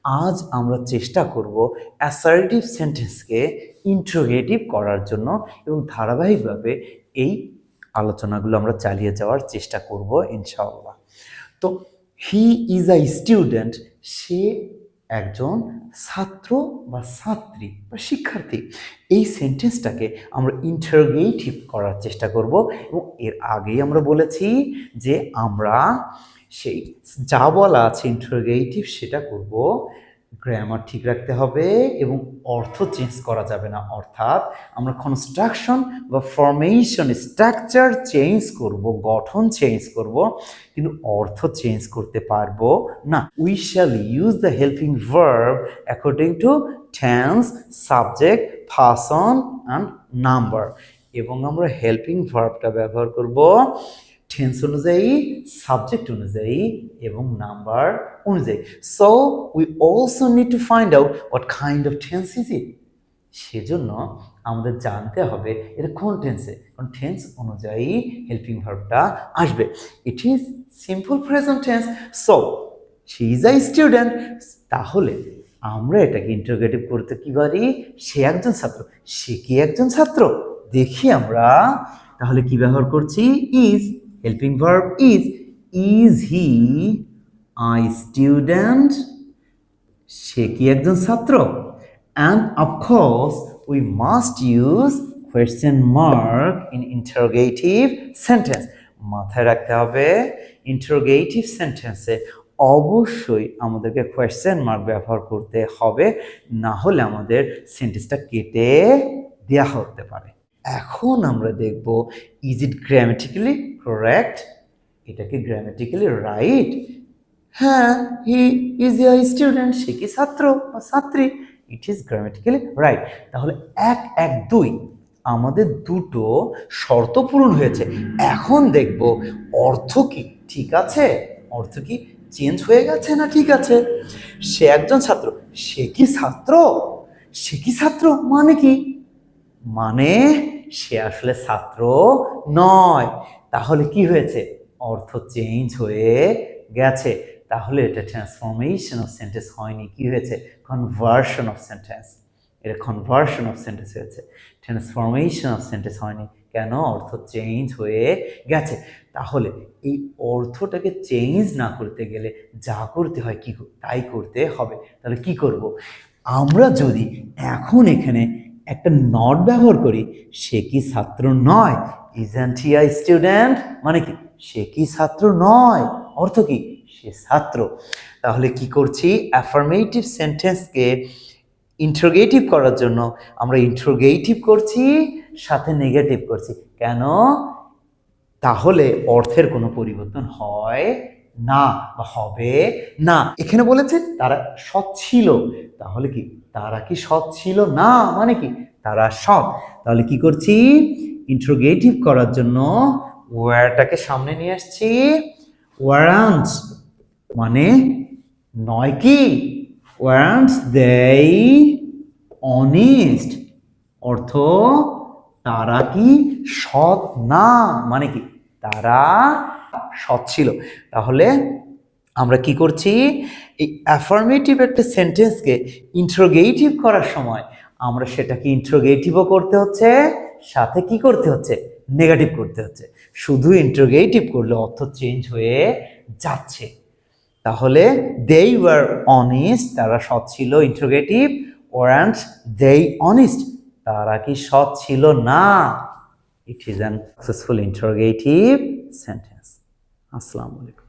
আজ আমরা চেষ্টা করব অ্যাসার্টিভ সেন্টেন্সকে ইন্টারোগেটিভ করার জন্য এবং ধারাবাহিকভাবে এই আলোচনাগুলো আমরা চালিয়ে যাওয়ার চেষ্টা করব ইনশাআল্লাহ। তো হি ইজ আ স্টুডেন্ট, সে একজন ছাত্র বা ছাত্রী বা শিক্ষার্থী। এই সেন্টেন্সটাকে আমরা ইন্টারোগেটিভ করার চেষ্টা করব এবং এর আগেই আমরা বলেছি যে আমরা সেই যা বলা আছে ইন্টারোগেটিভ সেটা করব, গ্রামার ঠিক রাখতে হবে এবং অর্থ চেঞ্জ করা যাবে না। অর্থাৎ আমরা কনস্ট্রাকশন বা ফরমেশন স্ট্রাকচার চেঞ্জ করব, গঠন চেঞ্জ করব, কিন্তু অর্থ চেঞ্জ করতে পারবো না। We shall use the helping verb according to tense, subject, person and number. এবং আমরা হেল্পিং ভার্বটা ব্যবহার করব টেন্স অনুযায়ী, সাবজেক্ট অনুযায়ী এবং নাম্বার অনুযায়ী। So we also need to find out what kind of tense is it. সেজন্য আমাদের জানতে হবে এটা কোন টেন্সে, কারণ টেন্স অনুযায়ী হেল্পিং ভার্বটা আসবে। It is simple present tense. So she is a student. তাহলে আমরা এটাকে ইন্টারোগেটিভ করতে কি পারি? সে একজন ছাত্র। সে কি একজন ছাত্র? দেখি আমরা তাহলে কি ব্যবহার করছি? Is, helping verb is. Is he a student? সে কি একজন ছাত্র? And of course, we must use question mark in interrogative sentence. মাথায় রাখতে হবে ইন্টারোগেটিভ সেন্টেন্সে অবশ্যই আমাদেরকে কোয়েশ্চেন মার্ক ব্যবহার করতে হবে, না হলে আমাদের সেন্টেন্সটা কেটে দেওয়া হতে পারে। এখন আমরা দেখব, ইজ ইট গ্রামেটিক্যালি কারেক্ট? এটা কি গ্রামেটিক্যালি রাইট? হ্যাঁ, হি ইজ এ স্টুডেন্ট, সে কি ছাত্র বা ছাত্রী? It is grammatically right. তাহলে 1, 1, 2 আমাদের দুটো শর্ত পূরণ হয়েছে। এখন দেখব অর্থ কি ঠিক আছে, অর্থ কি চেঞ্জ হয়ে গেছে না ঠিক আছে। সে একজন ছাত্র, সে কি ছাত্র? সে কি ছাত্র মানে কি? মানে সে আসলে ছাত্র নয়। তাহলে কি হয়েছে? অর্থ চেঞ্জ হয়ে গেছে। তাহলে এটা ট্রান্সফরমেশন অফ সেন্টেন্স হয়নি, কি হয়েছে? Conversion of sentence. এটা কনভার্সন অফ সেন্টেন্স হয়েছে, ট্রান্সফরমেশন অফ সেন্টেন্স হয়নি। কেন? অর্থ চেঞ্জ হয়ে গেছে। তাহলে এই অর্থটাকে চেঞ্জ না করতে গেলে যা করতে হয় কি তাই করতে হবে। তাহলে কি করব? আমরা যদি এখন এখানে একটা নট ব্যবহার করি, সে কি ছাত্র নয়? ইজন্ট হি আ স্টুডেন্ট মানে কি? সে কি ছাত্র নয়? অর্থ কি? সে ছাত্র। তাহলে কি করছি? অ্যাফার্মেটিভ সেন্টেন্সকে ইন্টারোগেটিভ করার জন্য আমরা ইন্টারোগেটিভ করছি, সাথে নেগেটিভ করছি। কেন? তাহলে অর্থের কোনো পরিবর্তন হয় না বা হবে না। এখানে বলেছে তারা সৎ ছিল। তাহলে কি তারা কি সৎ ছিল না মানে কি? তারা সৎ। তাহলে কি করছি? ইন্টারোগেটিভ করার জন্য ওয়ারটাকে সামনে নিয়ে আসছি। ওয়ারান্ট মানে নয় কি? ওয়ারান্ট দেই অনেস্ট, অর্থ তারা কি সৎ না মানে কি? তারা সৎ ছিল। তাহলে আমরা কি করছি? এই অ্যাফার্মেটিভ একটা সেন্টেন্সকে ইন্টারোগেটিভ করার সময় আমরা সেটাকে ইন্টারোগেটিভও করতে হচ্ছে, সাথে কি করতে হচ্ছে? নেগেটিভ করতে হচ্ছে। শুধু ইন্টারোগেটিভ করলে অর্থ চেঞ্জ হয়ে যাচ্ছে। তাহলে they were honest, তারা সৎ ছিল, ইন্টারোগেটিভ। weren't they honest, তারা কি সৎ ছিল না? It is an successful interrogative sentence. আসসালামু আলাইকুম।